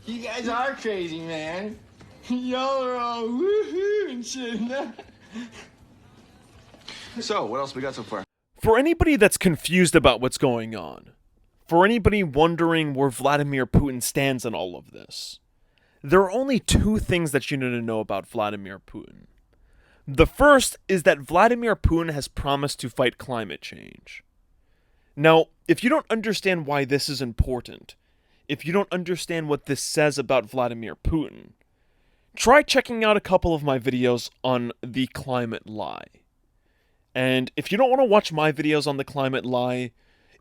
You guys are crazy, man. Y'all are all woohoo and shit. So, what else we got so far? For anybody that's confused about what's going on, for anybody wondering where Vladimir Putin stands in all of this, there are only two things that you need to know about Vladimir Putin. The first is that Vladimir Putin has promised to fight climate change. Now, if you don't understand why this is important, if you don't understand what this says about Vladimir Putin, try checking out a couple of my videos on the climate lie. And if you don't want to watch my videos on the climate lie,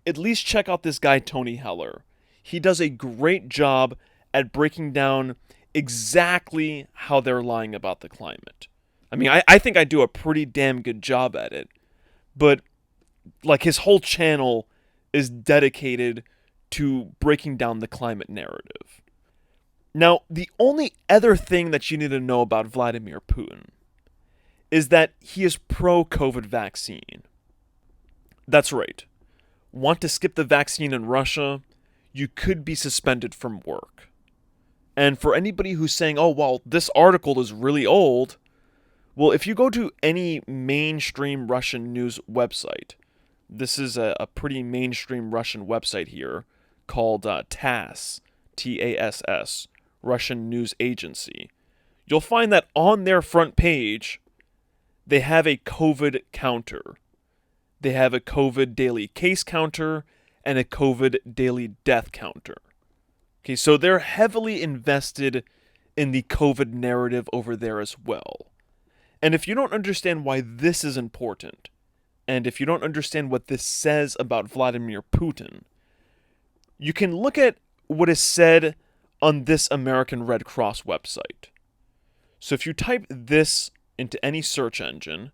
at least check out this guy Tony Heller. He does a great job at breaking down exactly how they're lying about the climate. I mean, I think I do a pretty damn good job at it, but like his whole channel is dedicated to breaking down the climate narrative. Now, the only other thing that you need to know about Vladimir Putin is that he is pro-COVID vaccine. That's right. Want to skip the vaccine in Russia? You could be suspended from work. And for anybody who's saying, oh, well, this article is really old, well, if you go to any mainstream Russian news website, this is a pretty mainstream Russian website here called TASS, T-A-S-S, Russian News Agency. You'll find that on their front page, they have a COVID counter. They have a COVID daily case counter and a COVID daily death counter. Okay, so they're heavily invested in the COVID narrative over there as well. And if you don't understand why this is important, and if you don't understand what this says about Vladimir Putin, you can look at what is said on this American Red Cross website. So if you type this into any search engine,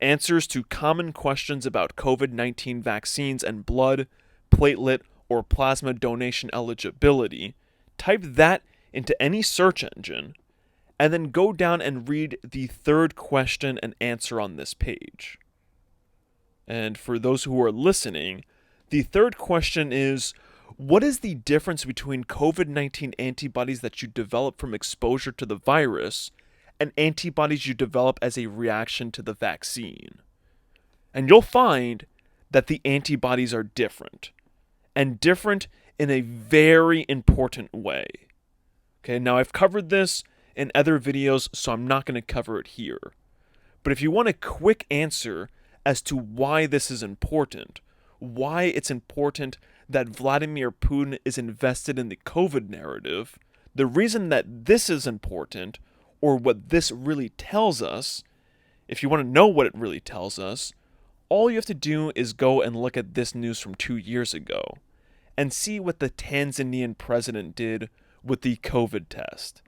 answers to common questions about COVID-19 vaccines and blood, platelet, or plasma donation eligibility, type that into any search engine, and then go down and read the third question and answer on this page. And for those who are listening, the third question is, what is the difference between COVID-19 antibodies that you develop from exposure to the virus and antibodies you develop as a reaction to the vaccine? And you'll find that the antibodies are different, and different in a very important way. Okay, now I've covered this in other videos, so I'm not going to cover it here. But if you want a quick answer as to why this is important, why it's important that Vladimir Putin is invested in the COVID narrative, the reason that this is important, or what this really tells us, if you want to know what it really tells us, all you have to do is go and look at this news from 2 years ago and see what the Tanzanian president did with the COVID test.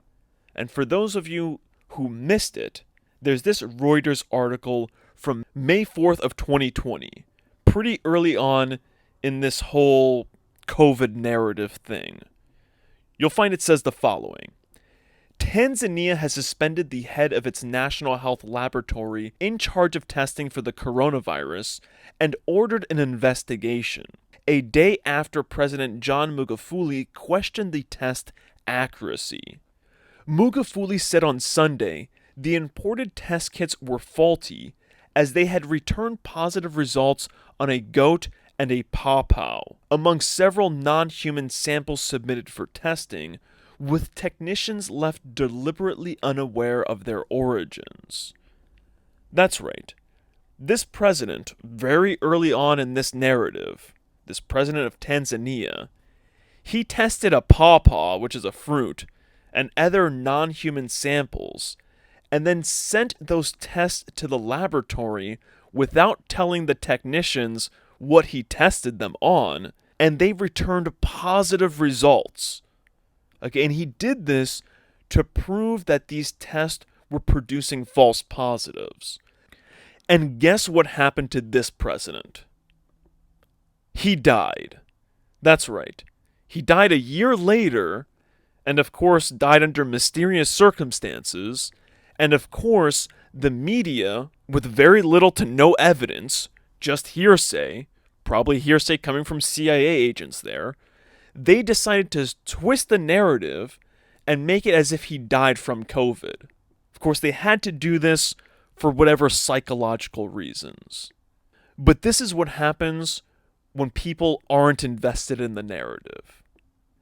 And for those of you who missed it, there's this Reuters article from May 4th of 2020, pretty early on in this whole COVID narrative thing. You'll find it says the following. Tanzania has suspended the head of its national health laboratory in charge of testing for the coronavirus and ordered an investigation, a day after President John Magufuli questioned the test accuracy. Magufuli said on Sunday the imported test kits were faulty as they had returned positive results on a goat and a pawpaw, among several non-human samples submitted for testing, with technicians left deliberately unaware of their origins. That's right. This president, very early on in this narrative, this president of Tanzania, he tested a pawpaw, which is a fruit, and other non-human samples, and then sent those tests to the laboratory without telling the technicians what he tested them on, and they returned positive results. Okay, and he did this to prove that these tests were producing false positives. And guess what happened to this president? He died. That's right. He died a year later, and of course died under mysterious circumstances, and of course the media, with very little to no evidence, just hearsay, probably hearsay coming from CIA agents there, they decided to twist the narrative and make it as if he died from COVID. Of course, they had to do this for whatever psychological reasons. But this is what happens when people aren't invested in the narrative.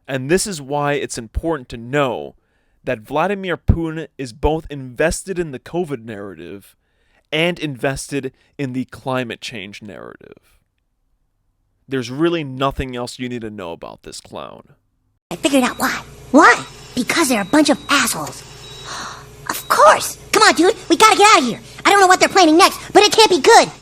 And this is why it's important to know that Vladimir Putin is both invested in the COVID narrative and invested in the climate change narrative. There's really nothing else you need to know about this clown. I figured out why. Why? Because they're a bunch of assholes. Of course! Come on, dude, we gotta get out of here. I don't know what they're planning next, but it can't be good.